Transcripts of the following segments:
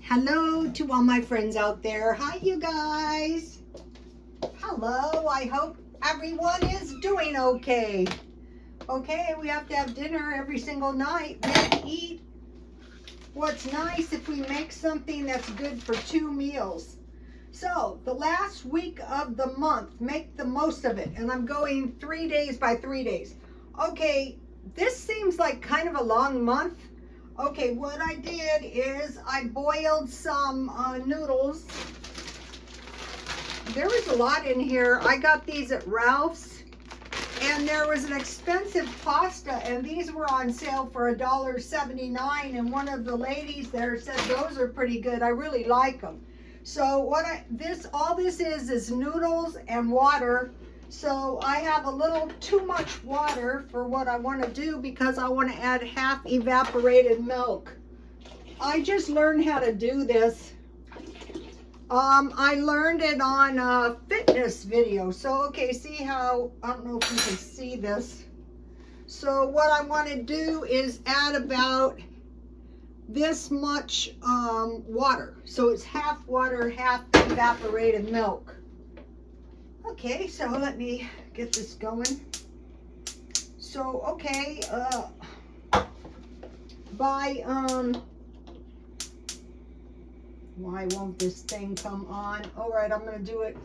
Hello to all my friends out there. Hi, you guys. Hello. I hope everyone is doing okay. Okay, we have to have dinner every single night. We have to eat. What's nice if we make something that's good for 2 meals. So, the last week of the month, make the most of it. And I'm going 3 days by 3 days. Okay, this seems like kind of a long month. Okay, what I did is I boiled some noodles. There was a lot in here. I got these at Ralph's, and there was an expensive pasta, and these were on sale for $1.79, and one of the ladies there said those are pretty good. I really like them. So all this is noodles and water. So I have a little too much water for what I want to do because I want to add half evaporated milk. I just learned how to do this. I learned it on a fitness video. So, okay, see how, I don't know if you can see this. So what I want to do is add about this much water. So it's half water, half evaporated milk. Okay, so let me get this going. So, okay, why won't this thing come on? All right, I'm gonna do it.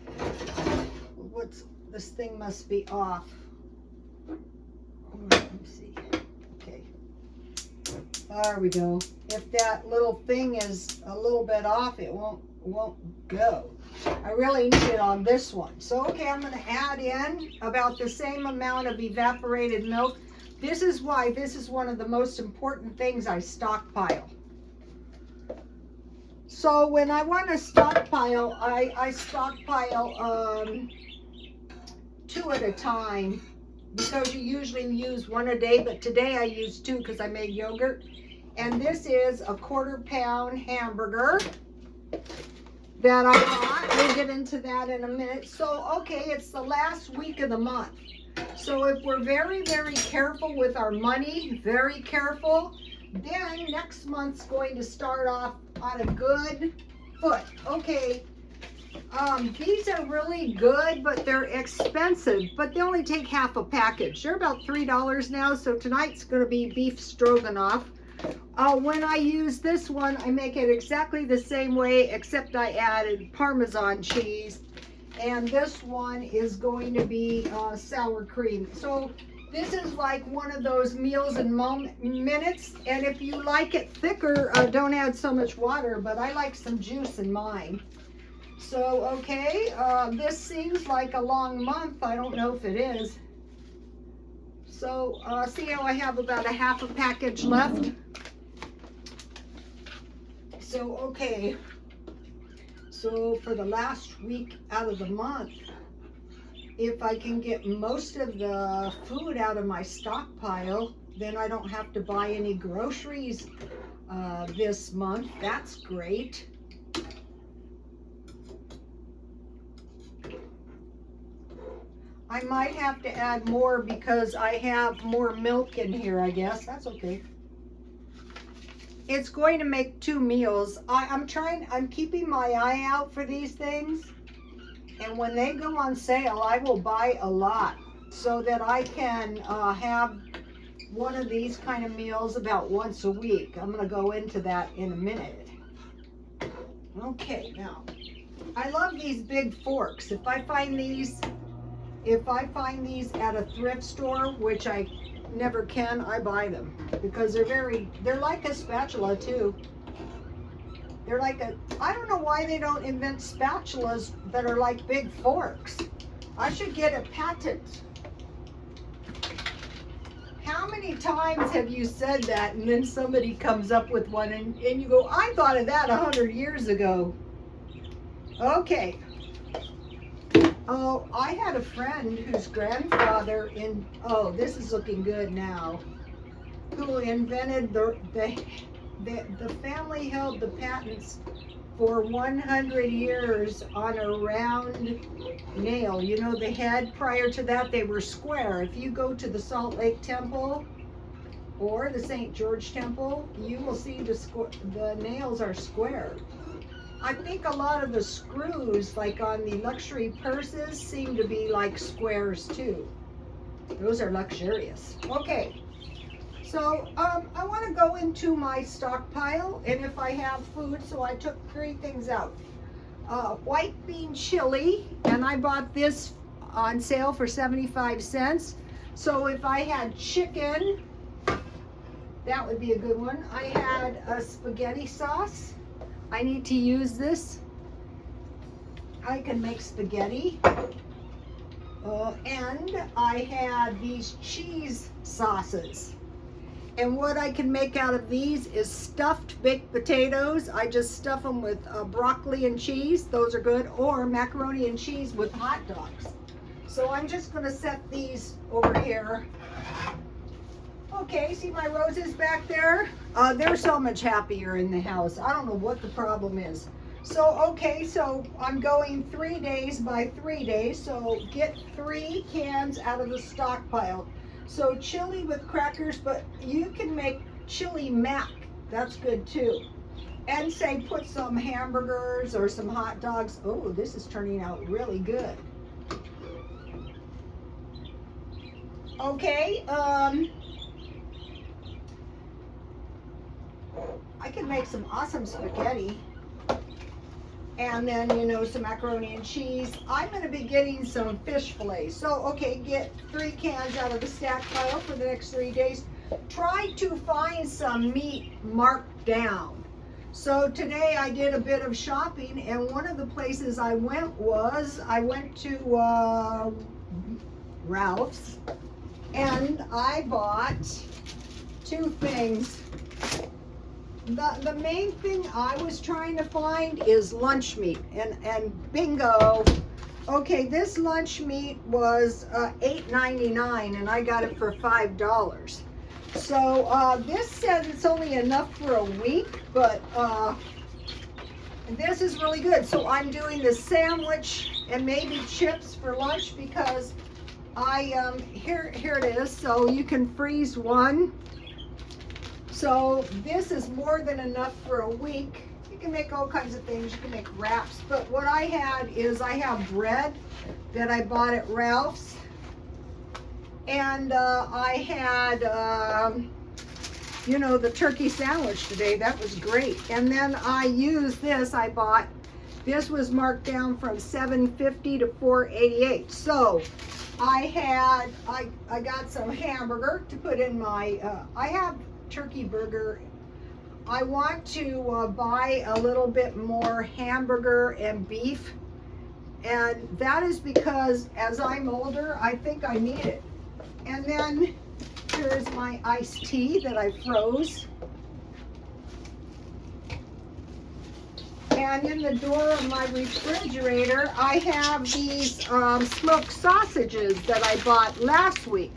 This thing must be off. Let me see. Okay, there we go. If that little thing is a little bit off, it won't go. I really need it on this one. So, okay, I'm going to add in about the same amount of evaporated milk. This is why this is one of the most important things I stockpile. So when I want to stockpile, I stockpile 2 at a time because you usually use 1 a day, but today I used 2 because I made yogurt. And this is a 1/4 pound hamburger that I bought. We'll get into that in a minute. So, okay, it's the last week of the month. So if we're very, very careful with our money, very careful, then next month's going to start off on a good foot. Okay, these are really good, but they're expensive, but they only take half a package. They're about $3 now, so tonight's going to be beef stroganoff. When I use this one, I make it exactly the same way, except I added Parmesan cheese. And this one is going to be sour cream. So this is like one of those meals in minutes. And if you like it thicker, don't add so much water, but I like some juice in mine. So, okay, this seems like a long month. I don't know if it is. So, see how I have about a half a package left? So, okay, so for the last week out of the month, if I can get most of the food out of my stockpile, then I don't have to buy any groceries this month. That's great. I might have to add more because I have more milk in here, I guess. That's okay. It's going to make 2 meals. I'm keeping my eye out for these things. And when they go on sale, I will buy a lot so that I can have one of these kind of meals about once a week. I'm going to go into that in a minute. Okay, now, I love these big forks. If I find these at a thrift store, which I never can, I buy them because they're like a spatula too. They're like I don't know why they don't invent spatulas that are like big forks. I should get a patent. How many times have you said that and then somebody comes up with one and you go, I thought of that 100 years ago. Okay. Oh, I had a friend whose grandfather this is looking good now, who invented the family held the patents for 100 years on a round nail. You know, the head, prior to that, they were square. If you go to the Salt Lake Temple, or the St. George Temple, you will see the nails are square. I think a lot of the screws, like on the luxury purses, seem to be like squares too. Those are luxurious. Okay, so I want to go into my stockpile, and if I have food, so I took 3 things out. White bean chili, and I bought this on sale for 75 cents. So if I had chicken, that would be a good one. I had a spaghetti sauce. I need to use this. I can make spaghetti. And I had these cheese sauces. And what I can make out of these is stuffed baked potatoes. I just stuff them with broccoli and cheese. Those are good. Or macaroni and cheese with hot dogs. So I'm just going to set these over here. Okay, see my roses back there? They're so much happier in the house. I don't know what the problem is. So, okay, so I'm going 3 days by 3 days. So get 3 cans out of the stockpile. So chili with crackers, but you can make chili mac. That's good too. And say put some hamburgers or some hot dogs. Oh, this is turning out really good. Okay, I can make some awesome spaghetti. And then, you know, some macaroni and cheese. I'm going to be getting some fish fillet. So, okay, get 3 cans out of the stockpile for the next 3 days. Try to find some meat marked down. So today I did a bit of shopping, and one of the places I went to Ralph's, and I bought 2 things. The main thing I was trying to find is lunch meat, and bingo. Okay, this lunch meat was $8.99, and I got it for $5. So this says it's only enough for a week, but this is really good. So I'm doing the sandwich and maybe chips for lunch because here it is. So you can freeze 1. So this is more than enough for a week. You can make all kinds of things. You can make wraps. But what I had is I have bread that I bought at Ralph's. And I had, you know, the turkey sandwich today. That was great. And then I used this. I bought, this was marked down from $7.50 to $4.88. So I got some hamburger to put in my, I have turkey burger. I want to buy a little bit more hamburger and beef, and that is because as I'm older, I think I need it. And then here's my iced tea that I froze. And in the door of my refrigerator, I have these smoked sausages that I bought last week.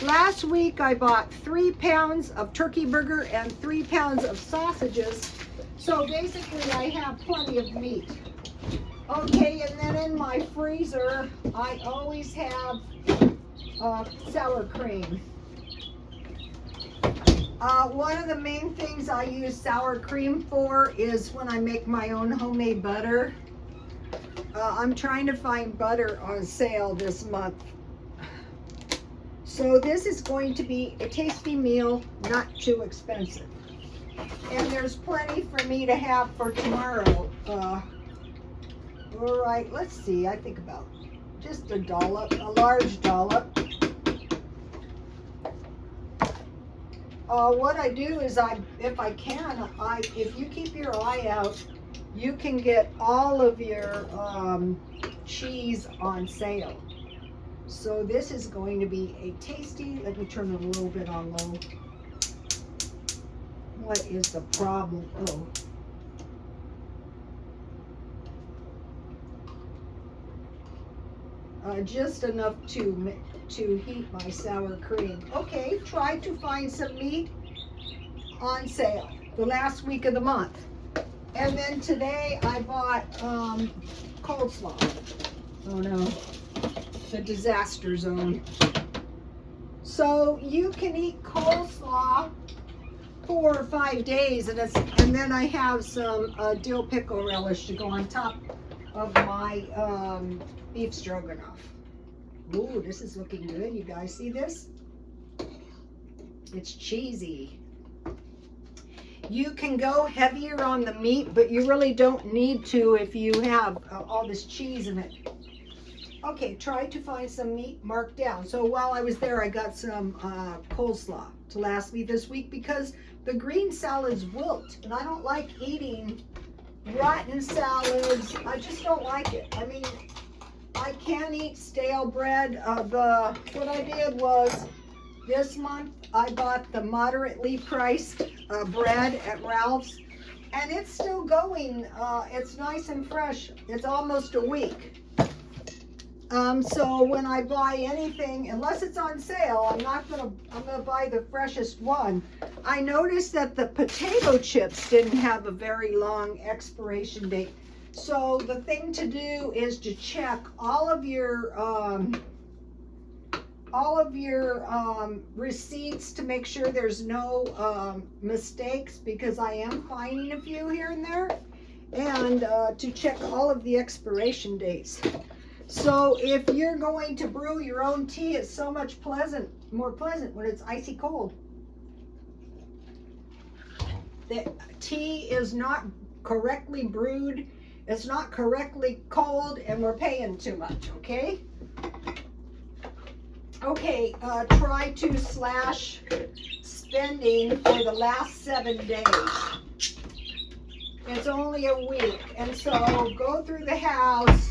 Last week I bought 3 pounds of turkey burger and 3 pounds of sausages. So basically I have plenty of meat. Okay, and then in my freezer, I always have sour cream. One of the main things I use sour cream for is when I make my own homemade butter. I'm trying to find butter on sale this month. So this is going to be a tasty meal, not too expensive. And there's plenty for me to have for tomorrow. All right, let's see, I think about just a dollop, a large dollop. What I do is if I can, if you keep your eye out, you can get all of your cheese on sale. So this is going to be a tasty, let me turn it a little bit on low. What is the problem? Just enough to heat my sour cream. Okay, try to find some meat on sale the last week of the month. And then today I bought coleslaw. Oh no, the disaster zone. So you can eat coleslaw 4 or 5 days, and then I have some dill pickle relish to go on top of my beef stroganoff. Ooh, this is looking good. You guys see this? It's cheesy. You can go heavier on the meat, but you really don't need to if you have all this cheese in it. Okay, try to find some meat marked down. So while I was there, I got some coleslaw to last me this week because the green salads wilt, and I don't like eating rotten salads. I just don't like it. I mean, I can't eat stale bread. What I did was this month I bought the moderately priced bread at Ralph's, and it's still going. It's nice and fresh. It's almost a week. So when I buy anything, unless it's on sale, I'm gonna buy the freshest one. I noticed that the potato chips didn't have a very long expiration date. So the thing to do is to check all of your receipts to make sure there's no mistakes, because I am finding a few here and there, and to check all of the expiration dates. So if you're going to brew your own tea, it's so much more pleasant when it's icy cold. The tea is not correctly brewed, it's not correctly cold, and we're paying too much, okay? Okay, try to slash spending for the last 7 days. It's only a week, and so go through the house.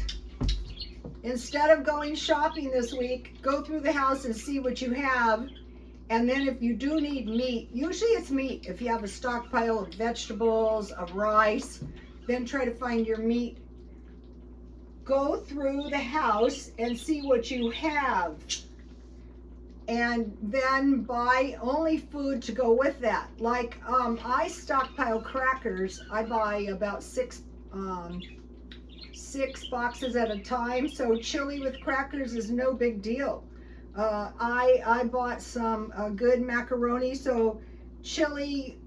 Instead of going shopping this week, go through the house and see what you have. And then if you do need meat, usually it's meat. If you have a stockpile of vegetables, of rice, then try to find your meat. Go through the house and see what you have. And then buy only food to go with that. Like I stockpile crackers. I buy about six boxes at a time, so chili with crackers is no big deal. I bought some good macaroni, so chili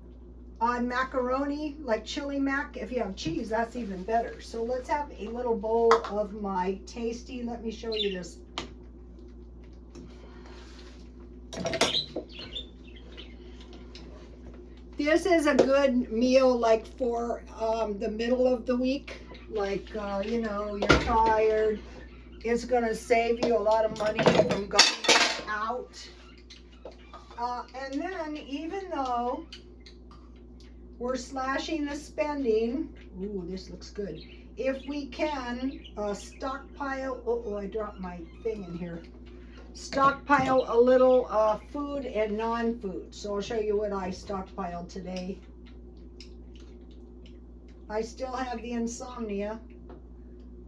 on macaroni, like chili mac. If you have cheese, that's even better. So let's have a little bowl of my tasty. Let me show you this. This is a good meal, like for the middle of the week. Like, you know, you're tired. It's going to save you a lot of money from going out. And then, even though we're slashing the spending, ooh, this looks good. If we can stockpile, oh, I dropped my thing in here. Stockpile a little food and non-food. So I'll show you what I stockpiled today. I still have the insomnia,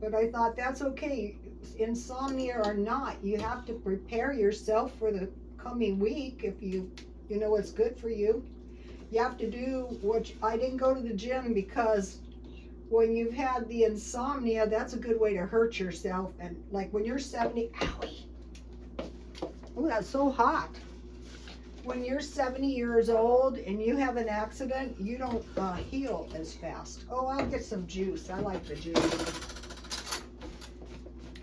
but I thought that's okay. Insomnia or not, you have to prepare yourself for the coming week. If you know what's good for you, you have to do what I didn't go to the gym, because when you've had the insomnia, that's a good way to hurt yourself. And like when you're 70, owie, oh, that's so hot. When you're 70 years old and you have an accident, you don't heal as fast. Oh, I'll get some juice. I like the juice.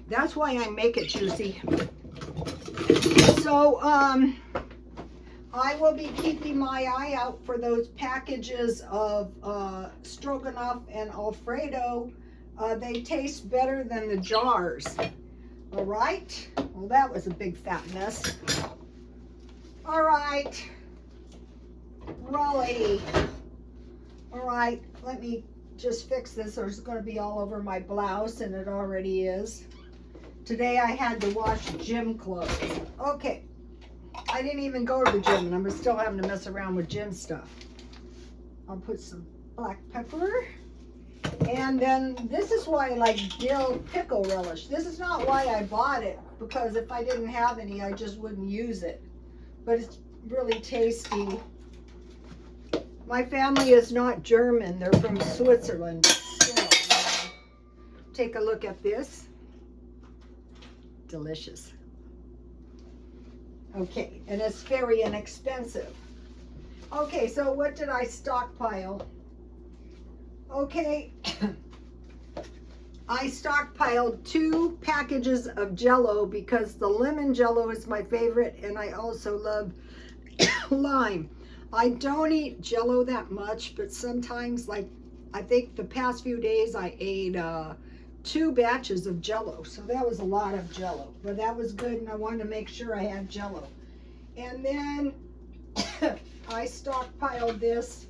That's why I make it juicy. So, I will be keeping my eye out for those packages of stroganoff and Alfredo. They taste better than the jars. All right. Well, that was a big fat mess. All right, Raleigh. All right, let me just fix this, or it's going to be all over my blouse, and it already is. Today I had to wash gym clothes. Okay, I didn't even go to the gym, and I'm still having to mess around with gym stuff. I'll put some black pepper. And then this is why I like dill pickle relish. This is not why I bought it, because if I didn't have any, I just wouldn't use it. But it's really tasty. My family is not German. They're from Switzerland. So, take a look at this. Delicious. Okay, and it's very inexpensive. Okay, so what did I stockpile? Okay, I stockpiled 2 packages of JellO because the lemon JellO is my favorite, and I also love lime. I don't eat JellO that much, but sometimes, like, I think the past few days I ate 2 batches of JellO, so that was a lot of JellO, but that was good, and I wanted to make sure I had JellO. And then I stockpiled this.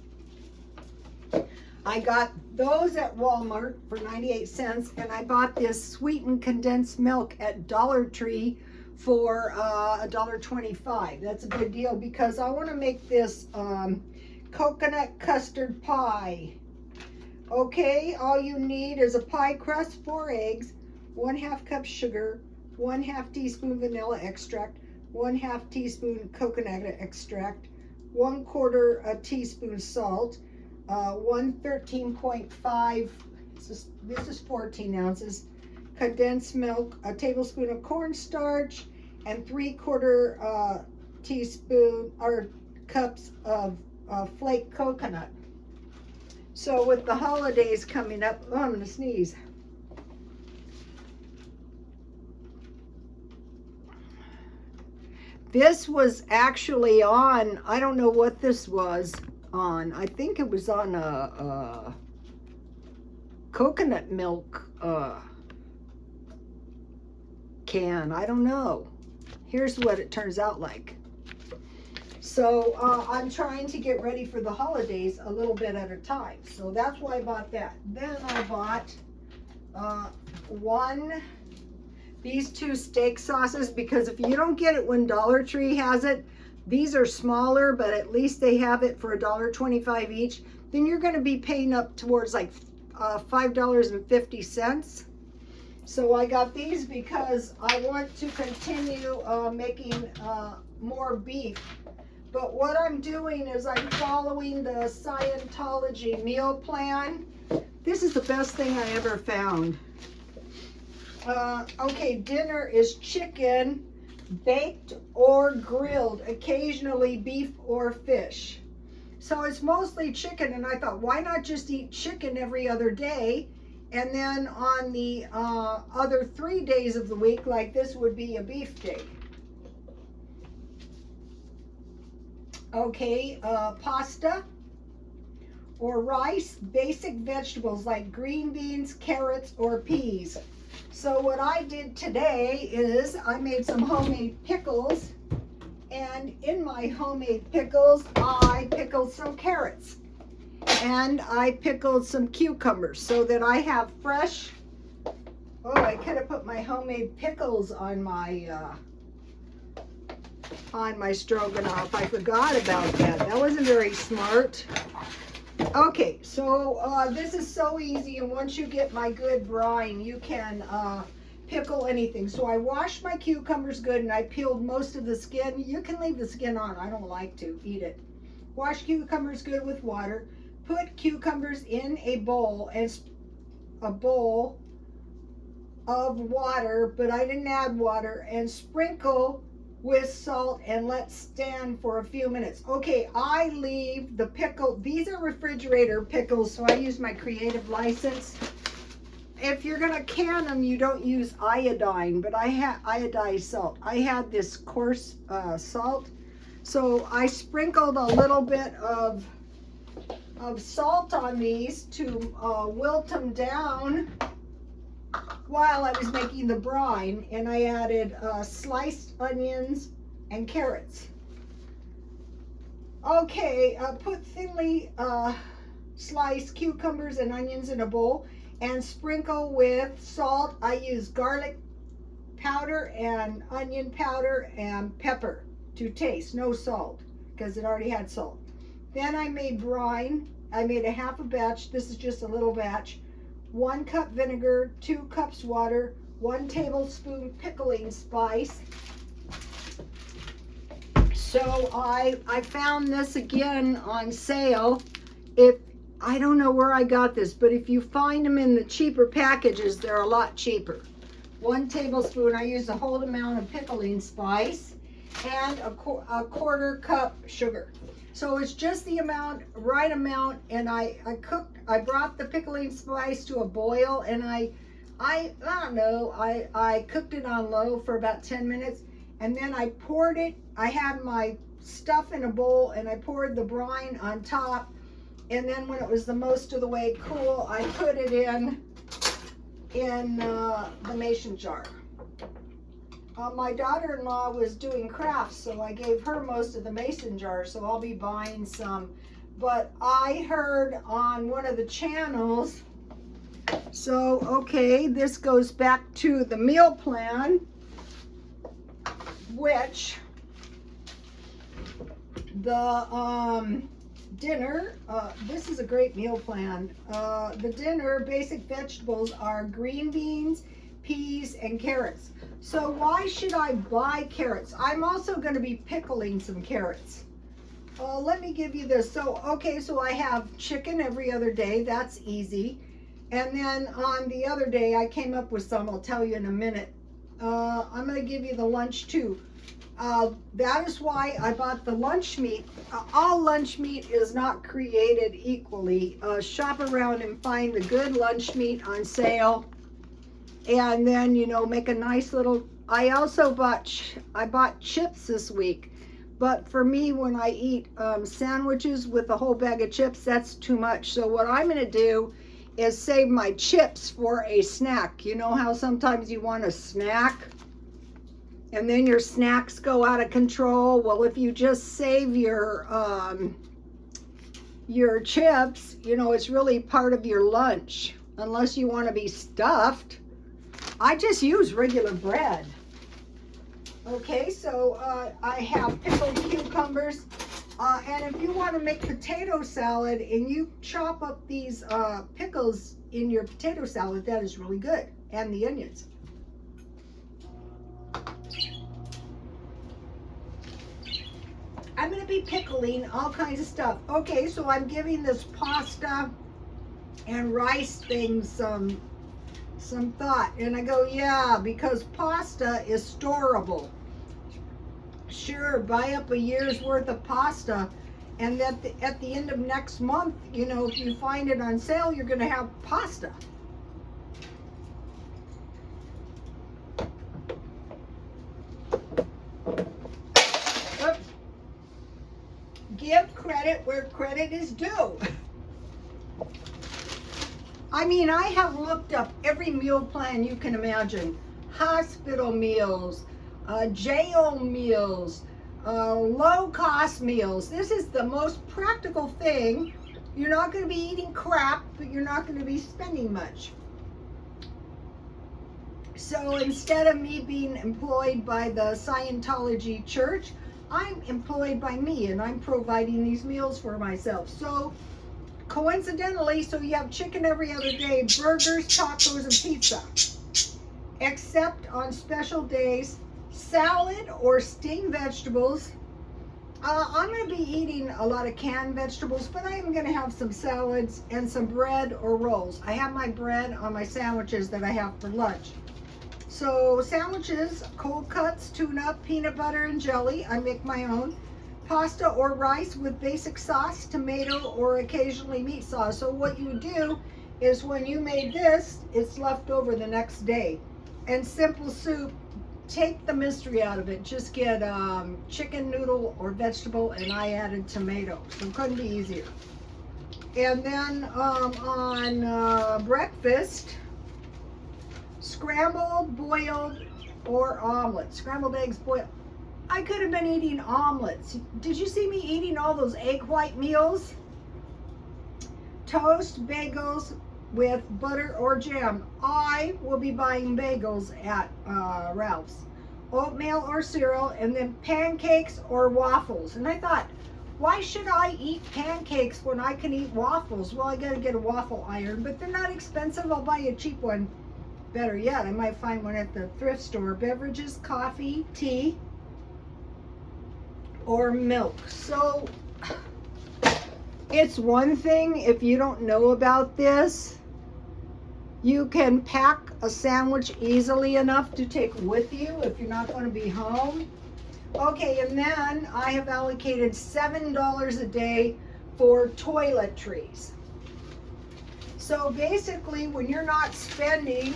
I got those at Walmart for 98 cents, and I bought this sweetened condensed milk at Dollar Tree for $1.25. That's a good deal because I want to make this coconut custard pie. Okay, all you need is a pie crust, 4 eggs, 1/2 cup sugar, 1/2 teaspoon vanilla extract, 1/2 teaspoon coconut extract, 1/4 teaspoon salt, 13.5, this is 14 ounces, condensed milk, a tablespoon of cornstarch, and 3/4 teaspoon or cups of flake coconut. So with the holidays coming up, oh, I'm gonna sneeze. This was actually on, I don't know what this was on. I think it was on a coconut milk can. I don't know. Here's what it turns out like. So I'm trying to get ready for the holidays a little bit at a time. So that's why I bought that. Then I bought these 2 steak sauces, because if you don't get it when Dollar Tree has it, these are smaller, but at least they have it for $1.25 each. Then you're going to be paying up towards like $5.50. So I got these because I want to continue making more beef. But what I'm doing is I'm following the Scientology meal plan. This is the best thing I ever found. Okay, dinner is chicken, baked or grilled, occasionally beef or fish. So it's mostly chicken, and I thought, why not just eat chicken every other day? And then on the other 3 days of the week, like this would be a beef day. Okay, pasta or rice, basic vegetables like green beans, carrots, or peas. So what I did today is I made some homemade pickles, and in my homemade pickles, I pickled some carrots, and I pickled some cucumbers so that I have fresh. Oh, I could have put my homemade pickles on my stroganoff. I forgot about that. That wasn't very smart. Okay, so this is so easy, and once you get my good brine, you can pickle anything. So I washed my cucumbers good, and I peeled most of the skin. You can leave the skin on. I don't like to eat it. Wash cucumbers good with water. Put cucumbers in a bowl, and a bowl of water, but I didn't add water, and sprinkle with salt and let stand for a few minutes. Okay, I leave the pickle. These are refrigerator pickles, so I use my creative license. If you're gonna can them, you don't use iodine, but I had iodized salt. I had this coarse salt, so I sprinkled a little bit of salt on these to wilt them down while I was making the brine, and I added sliced onions and carrots. Okay, put thinly sliced cucumbers and onions in a bowl and sprinkle with salt. I use garlic powder and onion powder and pepper to taste, no salt, because it already had salt. Then I made brine. I made a half a batch. This is just a little batch. 1 cup vinegar, 2 cups water, 1 tablespoon pickling spice. So I found this again on sale. I don't know where I got this, but if you find them in the cheaper packages, they're a lot cheaper. 1 tablespoon, I use a whole amount of pickling spice. and a quarter cup sugar. So it's just the right amount, and I brought the pickling spice to a boil, and I don't know, I cooked it on low for about 10 minutes, and then I poured it. I had my stuff in a bowl, and I poured the brine on top, and then when it was the most of the way cool, I put it in the mason jar. My daughter-in-law was doing crafts, so I gave her most of the mason jar, so I'll be buying some. But I heard on one of the channels, so okay, this goes back to the meal plan, which the dinner, this is a great meal plan. The dinner basic vegetables are green beans, peas, and carrots. So why should I buy carrots? I'm also going to be pickling some carrots. Let me give you this. So, okay, so I have chicken every other day. That's easy. And then on the other day, I came up with some. I'll tell you in a minute. I'm going to give you the lunch too. That is why I bought the lunch meat. All lunch meat is not created equally. Shop around and find the good lunch meat on sale. And then, you know, make a nice little, I bought chips this week. But for me, when I eat sandwiches with a whole bag of chips, that's too much. So what I'm going to do is save my chips for a snack. You know how sometimes you want a snack and then your snacks go out of control? Well, if you just save your chips, you know, it's really part of your lunch, unless you want to be stuffed. I just use regular bread. Okay, so I have pickled cucumbers. And if you want to make potato salad and you chop up these pickles in your potato salad, that is really good. And the onions. I'm going to be pickling all kinds of stuff. Okay, so I'm giving this pasta and rice thing some thought, and I go, yeah, because pasta is storable. Sure, buy up a year's worth of pasta, and at the end of next month, you know, if you find it on sale, you're going to have pasta. Oops. Give credit where credit is due. I mean, I have looked up every meal plan you can imagine. Hospital meals, JellO meals, low-cost meals. This is the most practical thing. You're not going to be eating crap, but you're not going to be spending much. So instead of me being employed by the Scientology church, I'm employed by me, and I'm providing these meals for myself. So coincidentally, so you have chicken every other day, burgers, tacos, and pizza. Except on special days, salad or steamed vegetables. I'm going to be eating a lot of canned vegetables, but I am going to have some salads and some bread or rolls. I have my bread on my sandwiches that I have for lunch. So sandwiches, cold cuts, tuna, peanut butter, and jelly. I make my own. Pasta or rice with basic sauce, tomato, or occasionally meat sauce. So what you would do is when you made this, it's left over the next day. And simple soup, take the mystery out of it. Just get chicken, noodle, or vegetable, and I added tomato. So it couldn't be easier. And then on breakfast, scrambled, boiled, or omelet. Scrambled eggs, boiled. I could have been eating omelets. Did you see me eating all those egg white meals? Toast, bagels with butter or jam. I will be buying bagels at Ralph's. Oatmeal or cereal, and then pancakes or waffles. And I thought, why should I eat pancakes when I can eat waffles? Well, I gotta get a waffle iron, but they're not expensive. I'll buy a cheap one. Better yet, I might find one at the thrift store. Beverages, coffee, tea, or milk. So it's one thing if you don't know about this. You can pack a sandwich easily enough to take with you if you're not going to be home. Okay, and then I have allocated $7 a day for toiletries. So basically, when you're not spending,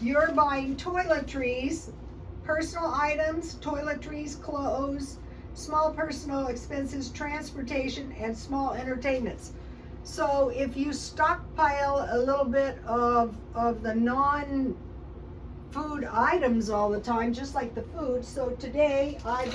you're buying toiletries, personal items, toiletries, clothes, small personal expenses, transportation, and small entertainments. So if you stockpile a little bit of the non food items all the time, just like the food. So today I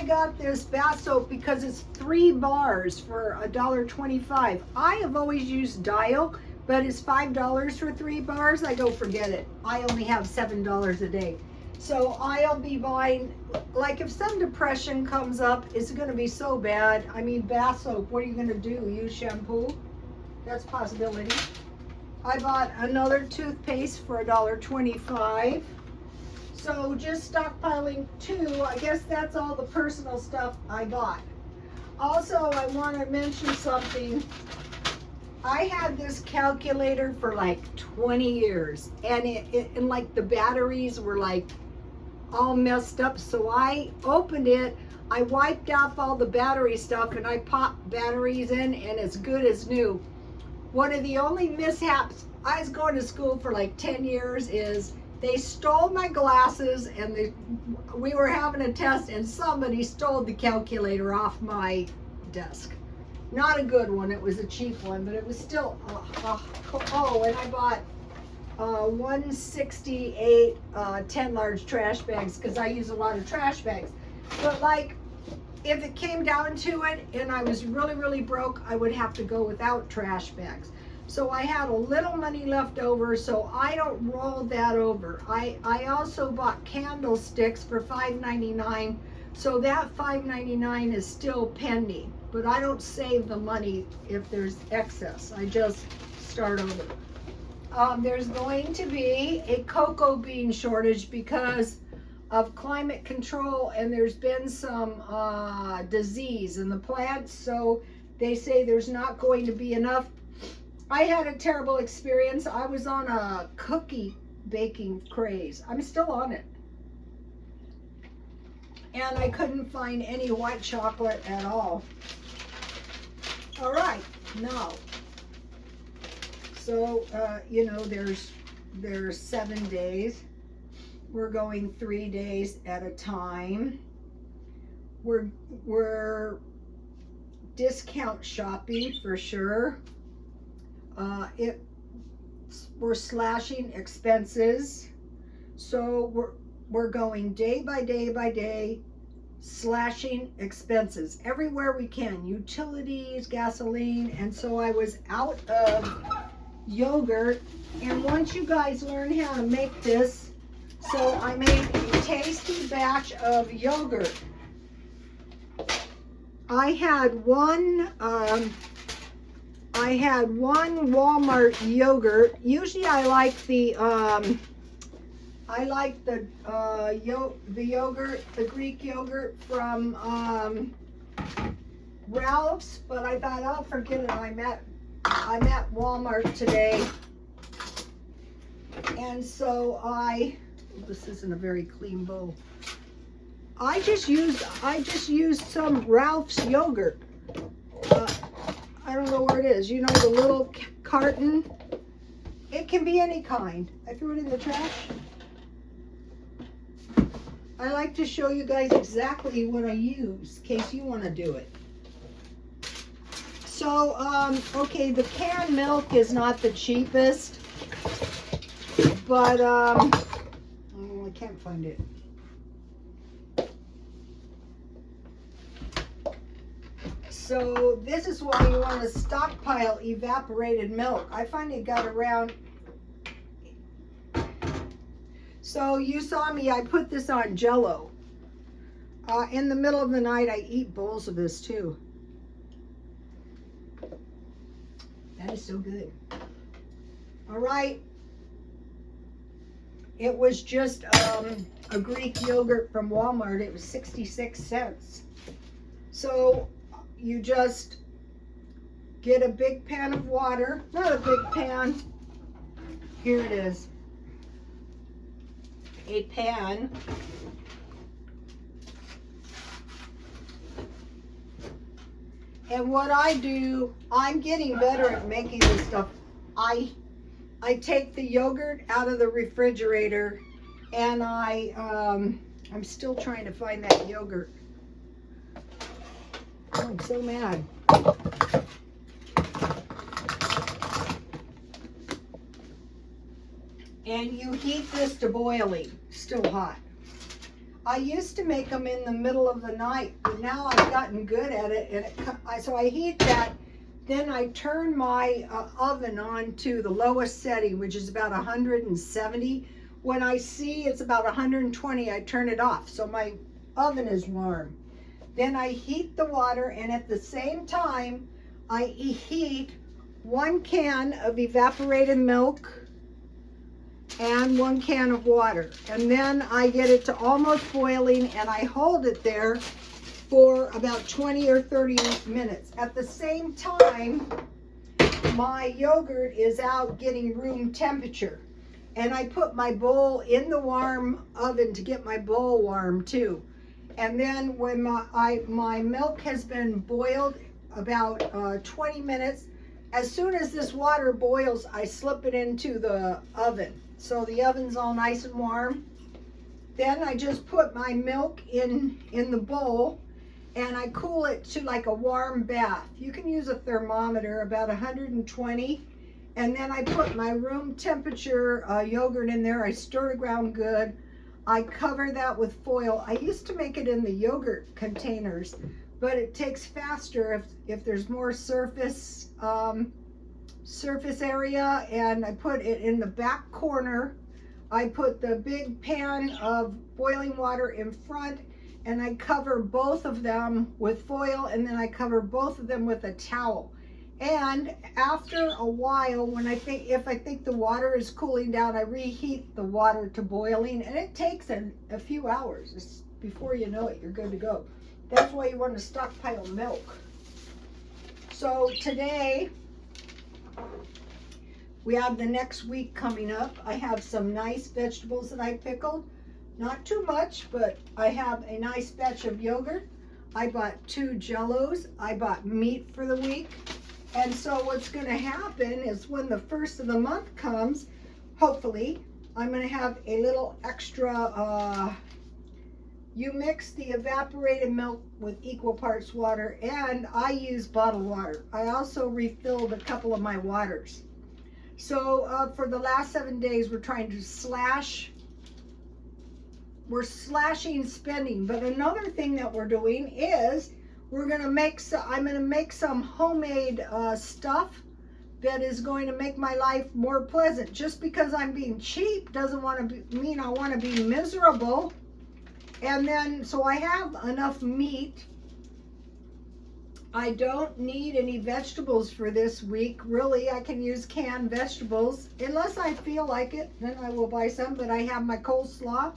got this bath soap because it's 3 bars for $1.25. I have always used Dial, but it's $5 for 3 bars. I don't forget it. I only have $7 a day. So I'll be buying, like if some depression comes up, it's going to be so bad. I mean, bath soap, what are you going to do? Use shampoo? That's a possibility. I bought another toothpaste for $1.25. So just stockpiling 2. I guess that's all the personal stuff I got. Also, I want to mention something. I had this calculator for like 20 years, and and like the batteries were like all messed up. So I opened it, I wiped off all the battery stuff, and I popped batteries in, and it's good as new. One of the only mishaps, I was going to school for like 10 years, is they stole my glasses, and we were having a test, and somebody stole the calculator off my desk. Not a good one, it was a cheap one, but it was still, oh, and I bought 168 10 large trash bags because I use a lot of trash bags. But like, if it came down to it and I was really, really broke, I would have to go without trash bags. So I had a little money left over, so I don't roll that over. I also bought candlesticks for $5.99, so that $5.99 is still pending. But I don't save the money if there's excess. I just start over. There's going to be a cocoa bean shortage because of climate control, and there's been some disease in the plants, so they say there's not going to be enough. I had a terrible experience. I was on a cookie baking craze. I'm still on it. And I couldn't find any white chocolate at all. All right, now, so, you know, there's 7 days. We're going 3 days at a time. We're discount shopping for sure. We're slashing expenses. So we're going day by day by day, slashing expenses everywhere we can, utilities, gasoline. And so I was out of yogurt, and once you guys learn how to make this, so I made a tasty batch of yogurt. I had one Walmart yogurt. Usually I like the yogurt, the Greek yogurt from Ralph's, but I thought I'll forget it. I'm at Walmart today, and so this isn't a very clean bowl. I just used some Ralph's yogurt. I don't know where it is. You know, the little carton. It can be any kind. I threw it in the trash. I like to show you guys exactly what I use in case you want to do it. So, okay, the canned milk is not the cheapest, but, oh, I can't find it. So this is why you want to stockpile evaporated milk. I finally got around. So you saw me, I put this on JellO. In the middle of the night, I eat bowls of this too. That is so good. All right. It was just a Greek yogurt from Walmart. It was 66 cents. So you just get a big pan of water. Not a big pan. Here it is. A pan. And what I do, I'm getting better at making this stuff. I take the yogurt out of the refrigerator, and I'm still trying to find that yogurt. Oh, I'm so mad. And you heat this to boiling, still hot. I used to make them in the middle of the night, but now I've gotten good at it, and so I heat that. Then I turn my oven on to the lowest setting, which is about 170. When I see it's about 120, I turn it off, so my oven is warm. Then I heat the water, and at the same time, I heat 1 can of evaporated milk and 1 can of water. And then I get it to almost boiling, and I hold it there for about 20 or 30 minutes. At the same time, my yogurt is out getting room temperature. And I put my bowl in the warm oven to get my bowl warm too. And then when my milk has been boiled about 20 minutes, as soon as this water boils, I slip it into the oven. So the oven's all nice and warm. Then I just put my milk in the bowl, and I cool it to like a warm bath. You can use a thermometer, about 120. And then I put my room temperature yogurt in there. I stir it around good. I cover that with foil. I used to make it in the yogurt containers, but it takes faster if there's more surface area. And I put it in the back corner. I put the big pan of boiling water in front, and I cover both of them with foil, and then I cover both of them with a towel. And after a while, if I think the water is cooling down, I reheat the water to boiling, and it takes a few hours. Before you know it, you're good to go. That's why you want to stockpile milk. So today, we have the next week coming up. I have some nice vegetables that I pickled. Not too much, but I have a nice batch of yogurt. I bought 2 JellOs. I bought meat for the week. And so what's going to happen is when the first of the month comes, hopefully, I'm going to have a little extra. You mix the evaporated milk with equal parts water, and I use bottled water. I also refilled a couple of my waters. So for the last 7 days, we're trying to we're slashing spending. But another thing that we're doing is I'm going to make some homemade stuff that is going to make my life more pleasant. Just because I'm being cheap doesn't mean I want to be miserable. And then, so I have enough meat. I don't need any vegetables for this week. Really, I can use canned vegetables. Unless I feel like it, then I will buy some, but I have my coleslaw.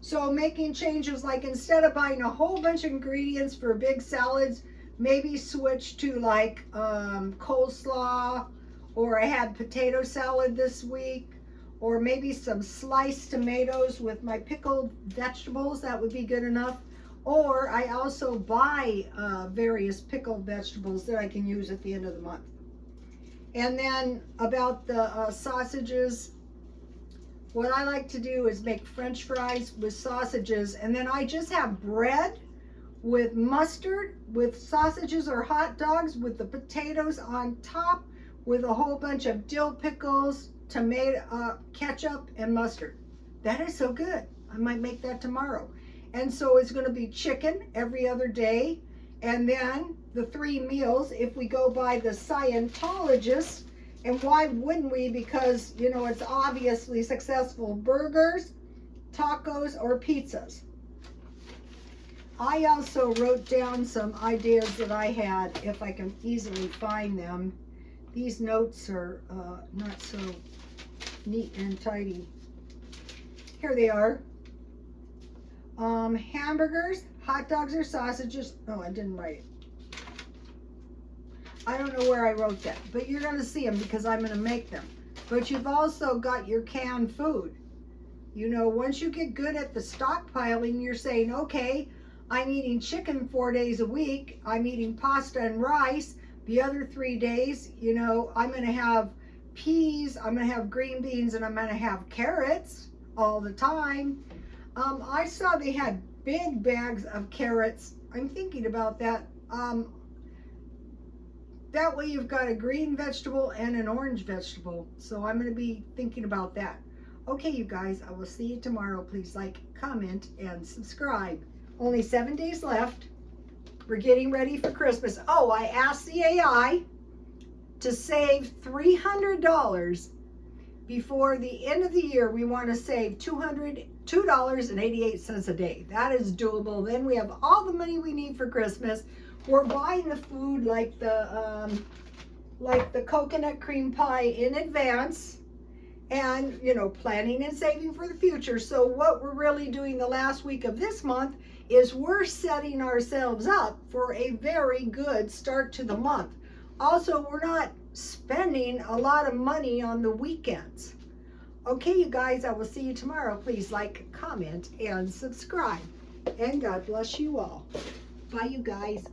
So making changes, like instead of buying a whole bunch of ingredients for big salads, maybe switch to like coleslaw, or I had potato salad this week, or maybe some sliced tomatoes with my pickled vegetables. That would be good enough. Or I also buy various pickled vegetables that I can use at the end of the month. And then about the sausages, what I like to do is make French fries with sausages, and then I just have bread with mustard, with sausages or hot dogs, with the potatoes on top, with a whole bunch of dill pickles, tomato, ketchup, and mustard. That is so good. I might make that tomorrow. And so it's going to be chicken every other day, and then the 3 meals if we go by the Scientologists. And why wouldn't we? Because, you know, it's obviously successful. Burgers, tacos, or pizzas. I also wrote down some ideas that I had, if I can easily find them. These notes are not so neat and tidy. Here they are. Hamburgers, hot dogs, or sausages. Oh, I didn't write it. I don't know where I wrote that, but you're going to see them because I'm going to make them. But you've also got your canned food. You know, once you get good at the stockpiling, you're saying, okay, I'm eating chicken 4 days a week. I'm eating pasta and rice. The other 3 days, you know, I'm going to have peas, I'm going to have green beans, and I'm going to have carrots all the time. I saw they had big bags of carrots. I'm thinking about that. That way you've got a green vegetable and an orange vegetable. So I'm going to be thinking about that. Okay, you guys, I will see you tomorrow. Please like, comment, and subscribe. Only 7 days left. We're getting ready for Christmas. Oh, I asked the AI to save $300 before the end of the year. We want to save $202.88 a day. That is doable. Then we have all the money we need for Christmas. We're buying the food like the coconut cream pie in advance, and you know, planning and saving for the future. So what we're really doing the last week of this month is we're setting ourselves up for a very good start to the month. Also, we're not spending a lot of money on the weekends. Okay, you guys, I will see you tomorrow. Please like, comment, and subscribe. And God bless you all. Bye, you guys.